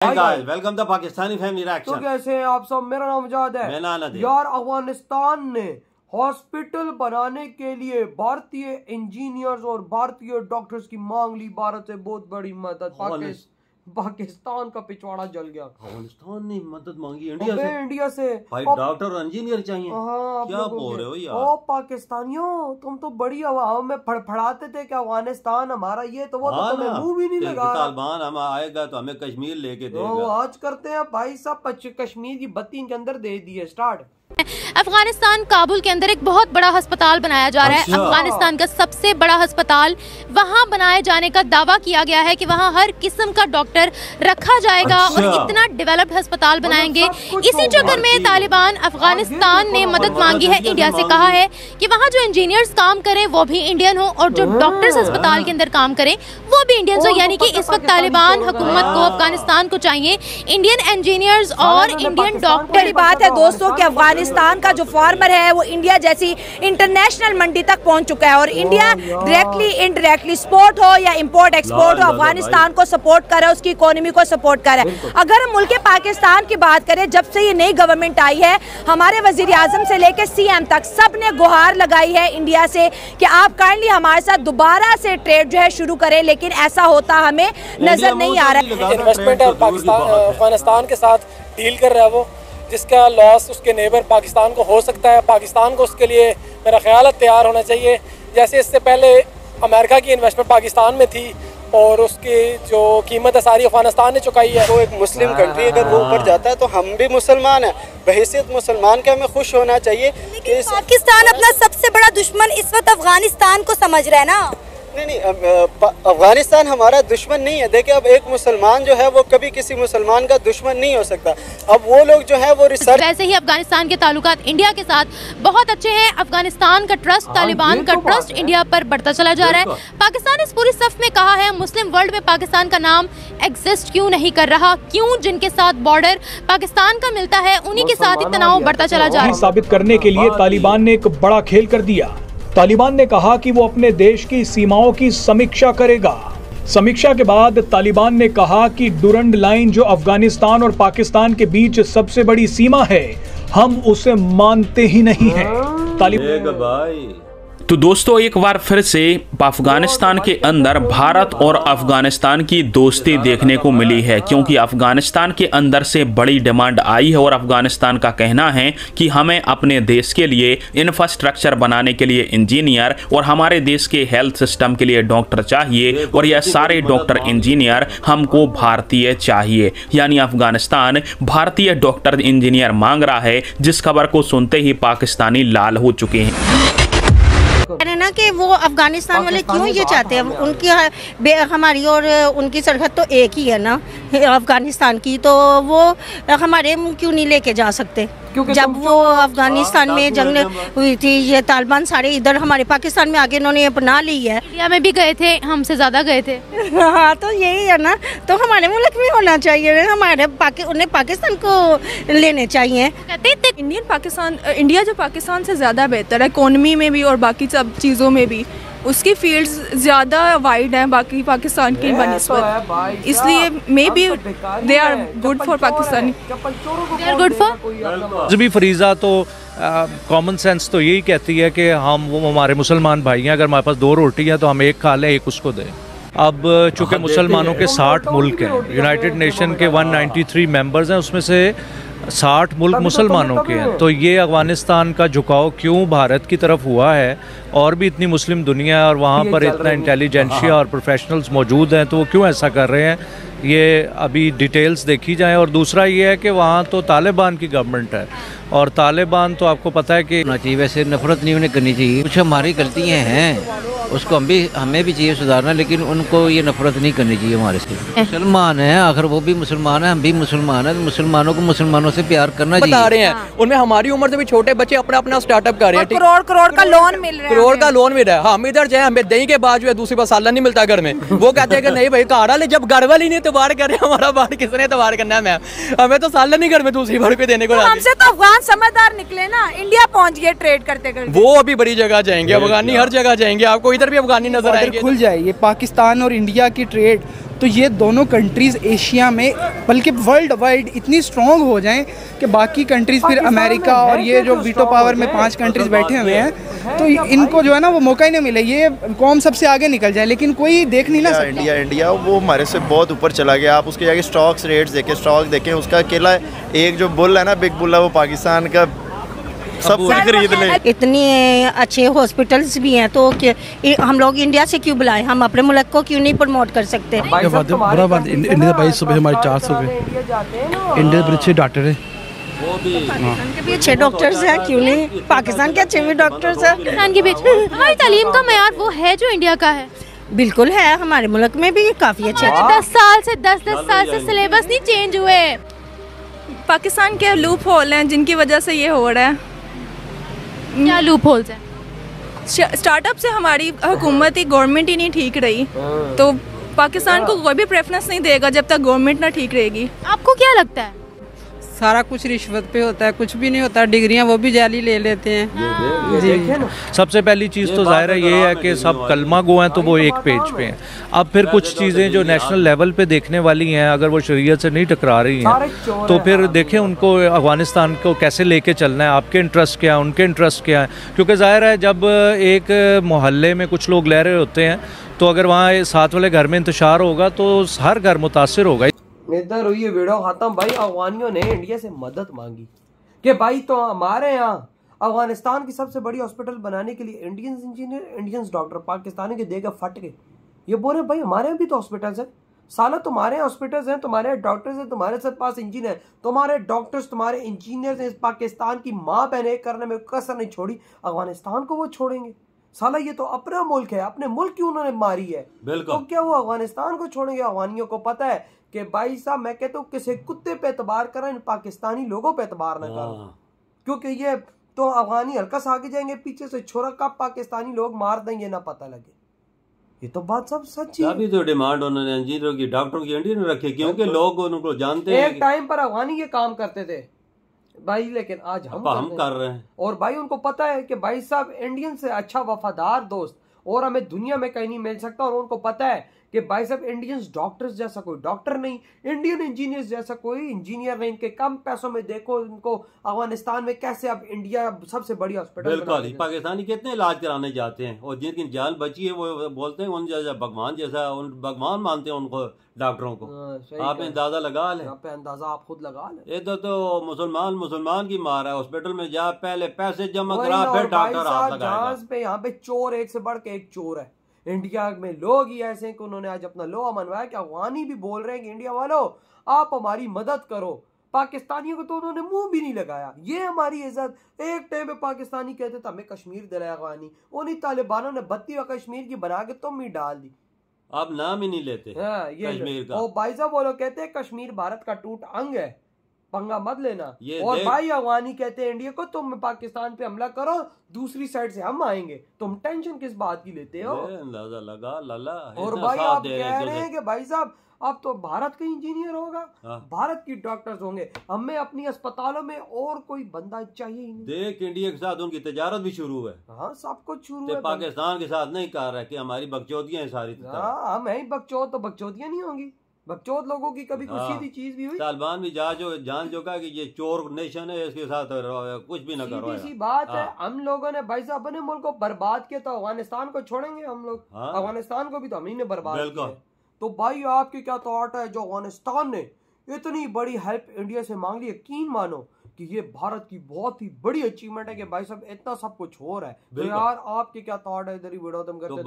Welcome the Pakistani family reaction. तो कैसे हैं आप सब? मेरा नाम मुजाहिद है। मैं नाना दे। यार अफगानिस्तान ने हॉस्पिटल बनाने के लिए भारतीय इंजीनियर्स और भारतीय डॉक्टर्स की मांग ली। भारत से बहुत बड़ी मदद। पाकिस्तान का पिछवाड़ा जल गया। अफगानिस्तान ने मदद मांगी इंडिया से भाई डॉक्टर और इंजीनियर चाहिए। क्या बोल रहे हो यार? ओ पाकिस्तानियों, तुम तो बड़ी आवाम में फड़फड़ाते थे कि अफगानिस्तान हमारा ये तो वो तो तुम्हें मुंह भी नहीं लगा। तालिबान हम आएगा तो हमें कश्मीर लेके देगा। आज करते हैं भाई साहब, कश्मीर की बत्ती इनके अंदर दे दी है। स्टार्ट। अफगानिस्तान काबुल के अंदर एक बहुत बड़ा अस्पताल बनाया जा रहा है। अफगानिस्तान का सबसे बड़ा अस्पताल वहां बनाए जाने का दावा किया गया है कि वहां हर किस्म का डॉक्टर रखा जाएगा और इतना डेवलप्ड अस्पताल बनाएंगे। इसी चक्कर में तालिबान अफगानिस्तान ने मदद मांगी है इंडिया से। कहा है कि वहां जो इंजीनियर्स काम करें वो भी इंडियन हो और जो डॉक्टर्स अस्पताल के अंदर काम करें वो भी इंडियंस हो। यानी कि इस वक्त तालिबान हुकूमत को अफगानिस्तान को चाहिए इंडियन इंजीनियर्स और इंडियन डॉक्टर। बात है दोस्तों कि अफगानिस्तान का जो फार्मर है वो इंडिया जैसी इंटरनेशनल मंडी तक पहुंच चुका है और इंडिया डायरेक्टली इनडायरेक्टली एक्सपोर्ट हो या इंपोर्ट एक्सपोर्ट हो अफगानिस्तान को सपोर्ट कर रहा है, उसकी इकोनॉमी को सपोर्ट कर रहा है। अगर हम मुल्क पाकिस्तान की बात करें, जब से ये नई गवर्नमेंट आई है हमारे वजीर आजम से लेकर सीएम तक सब ने गुहार लगाई है इंडिया से कि आप काइंडली हमारे साथ दोबारा से ट्रेड जो है शुरू करें, लेकिन ऐसा होता हमें नजर नहीं आ रहा है। इन्वेस्टमेंट अफगानिस्तान के साथ डील कर रहा है वो, जिसका लॉस उसके नेबर पाकिस्तान को हो सकता है। पाकिस्तान को उसके लिए मेरा ख्याल है तैयार होना चाहिए। जैसे इससे पहले अमेरिका की इन्वेस्टमेंट पाकिस्तान में थी और उसकी जो कीमत है सारी अफगानिस्तान ने चुकाई है। तो एक मुस्लिम कंट्री अगर वो ऊपर जाता है तो हम भी मुसलमान हैं, बहैसियत मुसलमान के हमें खुश होना चाहिए। पाकिस्तान अपना सबसे बड़ा दुश्मन इस वक्त अफगानिस्तान को समझ रहा है ना। नहीं, अफगानिस्तान हमारा दुश्मन नहीं है। देखिए, अब एक मुसलमान जो है वो कभी किसी मुसलमान का दुश्मन नहीं हो सकता। अब वो लोग जो है वो रिसर्च। वैसे ही अफगानिस्तान के ताल्लुकात इंडिया के साथ बहुत अच्छे हैं। अफगानिस्तान का ट्रस्ट, तालिबान का ट्रस्ट इंडिया पर बढ़ता चला जा रहा है। पाकिस्तान इस पूरी सफ में कहा है मुस्लिम वर्ल्ड में पाकिस्तान का नाम एग्जिस्ट क्यों नहीं कर रहा, क्यों जिनके साथ बॉर्डर पाकिस्तान का मिलता है उन्हीं के साथ ही तनाव बढ़ता चला जा रहा है। साबित करने के लिए तालिबान ने एक बड़ा खेल कर दिया। तालिबान ने कहा कि वो अपने देश की सीमाओं की समीक्षा करेगा। समीक्षा के बाद तालिबान ने कहा कि डुरंड लाइन जो अफगानिस्तान और पाकिस्तान के बीच सबसे बड़ी सीमा है, हम उसे मानते ही नहीं हैं। तालिबान तो दोस्तों एक बार फिर से अफगानिस्तान के अंदर भारत और अफगानिस्तान की दोस्ती देखने को मिली है, क्योंकि अफगानिस्तान के अंदर से बड़ी डिमांड आई है और अफगानिस्तान का कहना है कि हमें अपने देश के लिए इंफ्रास्ट्रक्चर बनाने के लिए इंजीनियर और हमारे देश के हेल्थ सिस्टम के लिए डॉक्टर चाहिए और यह सारे डॉक्टर इंजीनियर हमको भारतीय चाहिए। यानी अफगानिस्तान भारतीय डॉक्टर इंजीनियर मांग रहा है, जिस खबर को सुनते ही पाकिस्तानी लाल हो चुके हैं। ना कि वो अफगानिस्तान वाले क्यों ये चाहते हैं, उनकी हमारी और उनकी सरहद तो एक ही है ना अफगानिस्तान की, तो वो हमारे क्यों नहीं लेके जा सकते? जब वो अफगानिस्तान में जंग हुई थी, ये तालिबान सारे इधर हमारे पाकिस्तान में आगे इन्होंने अपना ली है। इंडिया में भी गए थे, हमसे ज्यादा गए थे। हाँ, तो यही है ना, तो हमारे मुल्क में होना चाहिए, हमारे उन्हें पाकिस्तान को लेने चाहिए। इंडिया जो पाकिस्तान से ज़्यादा बेहतर है इकोनॉमी में भी और बाकी सब चीज़ों में भी, उसकी फील्ड्स ज़्यादा वाइड हैं बाकी पाकिस्तान की बनिस्बत, इसलिए maybe they are good for Pakistani, they are good for. भी फरीज़ा तो कॉमन सेंस तो यही कहती है कि वो हमारे मुसलमान भाई हैं, अगर हमारे पास 2 रोटी हैं तो हम एक खा लें, एक उसको दें। अब चूँकि मुसलमानों के 60 मुल्क हैं, यूनाइटेड नेशन के 193 मेंबर्स हैं, उसमें से 60 मुल्क मुसलमानों के हैं, तो ये अफगानिस्तान का झुकाव क्यों भारत की तरफ हुआ है? और भी इतनी मुस्लिम दुनिया है और वहाँ पर इतना इंटेलिजेंशिया और प्रोफेशनल्स मौजूद हैं, तो वो क्यों ऐसा कर रहे हैं? ये अभी डिटेल्स देखी जाए। और दूसरा ये है कि वहाँ तो तालिबान की गवर्नमेंट है और तालिबान तो आपको पता है कि वैसे नफरत नहीं उन्हें करनी चाहिए, कुछ हमारी गलतियाँ हैं उसको हमें भी चाहिए सुधारना, लेकिन उनको ये नफरत नहीं करनी चाहिए हमारे से। मुसलमान है, आखिर वो भी मुसलमान है, हम भी मुसलमान है, मुसलमानों को मुसलमानों से प्यार करना चाहिए। बता रहे हैं उनमें हमारी उम्र से भी छोटे बच्चे अपना स्टार्टअप कर रहे हैं, करोड़ का लोन मिल रहा है, करोड़ का लोन मिल रहा है। हम इधर जाए, हमें दही के बाद जो है दूसरी बार सालन नहीं मिलता घर में, वो कहते हैं कि नहीं भाई कार वाले जब घर वाले नहीं तबार कर रहे, हमारा बार किसने तबार करना है? हमें तो सालन नहीं घर में दूसरी बार पे देने को। हमसे तो अफगान समझदार निकले ना, इंडिया पहुंच गए ट्रेड करते करते। वो अभी बड़ी जगह जाएंगे, अफगानी हर जगह जाएंगे, आपको इधर भी अफगानी नजर आएंगे। खुल जाए ये पाकिस्तान और इंडिया की ट्रेड तो ये दोनों कंट्रीज़ एशिया में बल्कि वर्ल्ड वाइड इतनी स्ट्रॉन्ग हो जाएं कि बाकी कंट्रीज़ फिर अमेरिका और ये जो वीटो पावर में 5 कंट्रीज़ बैठे हुए हैं तो इनको जो है ना वो मौका ही नहीं मिले, ये कौम सबसे आगे निकल जाए, लेकिन कोई देख नहीं ना सकता। इंडिया वो हमारे से बहुत ऊपर चला गया। आप उसके जाके स्टॉक्स रेट्स देखें, स्टॉक देखें, उसका अकेला एक जो बुल है ना, बिग बुल है, वो पाकिस्तान का सब कुछ खरीद ले। इतनी अच्छे हॉस्पिटल्स भी हैं तो हम लोग इंडिया से क्यों बुलाएं, हम अपने मुल्क को क्यों नहीं प्रमोट कर सकते। इंडिया 2200 पे हमारे 400 पे, इंडिया में अच्छे डॉक्टर है, पाकिस्तान के भी अच्छे डॉक्टर्स हैं, क्यों नहीं, पाकिस्तान के अच्छे भी डॉक्टर्स हैं। पाकिस्तान के बीच हमारी तालीम का मेयार वो है जो इंडिया का है। बिल्कुल है, हमारे मुल्क में भी काफ़ी अच्छे 10 साल से 10 साल से सिलेबस नहीं चेंज हुए। पाकिस्तान के लूप होल हैं जिनकी वजह से ये हो रहा है। क्या लूप होल्स हैं? स्टार्टअप से हमारी हुकूमत ही गवर्नमेंट ही नहीं ठीक रही, तो पाकिस्तान को कोई भी प्रेफरेंस नहीं देगा जब तक गवर्नमेंट ना ठीक रहेगी। आपको क्या लगता है? सारा कुछ रिश्वत पे होता है, कुछ भी नहीं होता, डिग्रियां वो भी जाली ले लेते हैं जी। सबसे पहली चीज़ तो जाहिर है ये है कि सब कलमा गो हैं तो वो एक पेज पे हैं। अब फिर कुछ चीज़ें जो नेशनल लेवल पे देखने वाली हैं, अगर वो शरीयत से नहीं टकरा रही हैं तो फिर देखें उनको अफ़गानिस्तान को कैसे लेके चलना है, आपके इंटरेस्ट क्या है, उनके इंटरेस्ट क्या है। क्योंकि जाहिर है जब एक मोहल्ले में कुछ लोग रह रहे होते हैं तो अगर वहाँ साथ वाले घर में इंतशार होगा तो हर घर मुतासिर होगा। इधर हुई ये वीडियो खत्म। भाई अफगानियों ने इंडिया से मदद मांगी कि भाई तो हमारे यहाँ अफगानिस्तान की सबसे बड़ी हॉस्पिटल बनाने के लिए Indians engineer, Indians doctor Pakistani के देकर फट गए। ये बोले भाई हमारे यहाँ भी तो हॉस्पिटल्स हैं, साला तुम्हारे यहाँ हॉस्पिटल्स हैं, तुम्हारे डॉक्टर्स हैं, तुम्हारे पास इंजीनियर, तुम्हारे डॉक्टर्स, तुम्हारे इंजीनियर्स हैं। पाकिस्तान की माँ बहनें करने में कसर नहीं छोड़ी, अफगानिस्तान को वो छोड़ेंगे? साला ये तो अपना मुल्क है, अपने मुल्क की उन्होंने मारी है, तो क्या वो अफगानिस्तान को छोड़ेंगे? अफगानियों को पता है कि भाई साहब मैं कहता हूँ किसी कुत्ते पे एतबार करा, इन पाकिस्तानी लोगों पे एतबार ना करो, क्योंकि ये तो अफगानी हल्का सा आगे जाएंगे, पीछे से छोरा कब पाकिस्तानी लोग मार देंगे ना पता लगे। ये तो बात सब सच्ची है। अभी तो डिमांड उन्होंने इंजीनियरों की, डॉक्टरों की इंडियन रखी, क्योंकि लोग उनको जानते हैं। एक टाइम पर अफगानी ये काम करते थे भाई, लेकिन आज हम कर रहे हैं। और भाई उनको पता है कि भाई साहब इंडियन से अच्छा वफादार दोस्त और हमें दुनिया में कहीं नहीं मिल सकता। और उनको पता है कि भाई साहब इंडियंस डॉक्टर्स जैसा कोई डॉक्टर नहीं, इंडियन इंजीनियर्स जैसा कोई इंजीनियर नहीं। इनके कम पैसों में देखो इनको अफगानिस्तान में कैसे अब इंडिया सबसे बड़ी हॉस्पिटल। बिल्कुल, पाकिस्तानी कितने इलाज कराने जाते हैं और जिनकी जान बची है वो बोलते हैं उन जैसा भगवान जैसा, उन भगवान मानते हैं उनको, डॉक्टरों को। आप अंदाजा लगा लें, अंदाजा आप खुद लगा लें। ये तो मुसलमान की मार है। हॉस्पिटल में जा, पहले पैसे जमा करा, फिर डॉक्टर हाथ लगाएगा। पे यहाँ पे चोर एक से बढ़ के एक चोर है। इंडिया में लोग ही ऐसे हैं कि उन्होंने आज अपना लोहा मनवाया कि अफगानी भी बोल रहे हैं कि इंडिया वालों आप हमारी मदद करो। पाकिस्तानियों को तो उन्होंने मुंह भी नहीं लगाया। ये हमारी इज्जत। एक टाइम में पाकिस्तानी कहते थे हमें कश्मीर दिलाया अफगानी, उन्हीं तालिबानों ने 32 कश्मीर की बना के तुम ही डाल दी। अब नाम ही नहीं लेते कश्मीर का। और भाई साहब वो लोग कहते हैं कश्मीर भारत का टूट अंग है, पंगा मत लेना। और भाई अफगानी कहते हैं इंडिया को तुम पाकिस्तान पे हमला करो, दूसरी साइड से हम आएंगे, तुम टेंशन किस बात की लेते हो? अंदाजा लगा लाला। और भाई आप कह रहे हैं कि भाई साहब अब तो भारत का इंजीनियर होगा, भारत की डॉक्टर्स होंगे, हमें अपनी अस्पतालों में और कोई बंदा चाहिए ही नहीं। देख इंडिया के साथ उनकी तजारत भी शुरू है। हाँ सब कुछ शुरू है। पाकिस्तान के साथ नहीं कर रहा कि हमारी बकचोदियां हैं सारी। हम है बकचोद, तो बकचोदियां नहीं होंगी। बकचोद लोगों की कभी कुछ सीधी चीज भी हुई? तालिबान भी जान चुका कि ये चोर नेशन है, इसके साथ कुछ भी न करो। सीधी सी बात है। हम लोगों ने भाई साहब अपने मुल्क को बर्बाद किया, तो अफगानिस्तान को छोड़ेंगे हम लोग? अफगानिस्तान को भी तो हम ही ने बर्बाद किया। तो भाई आपकी क्या थॉट है जो अफगानिस्तान ने इतनी बड़ी हेल्प इंडिया से मांग ली? यकीन मानो कि ये भारत की बहुत ही बड़ी अचीवमेंट है कि भाई साहब इतना सब कुछ हो रहा है। तो यार आपके क्या थॉट है? इधर ही वीडियो तुम करते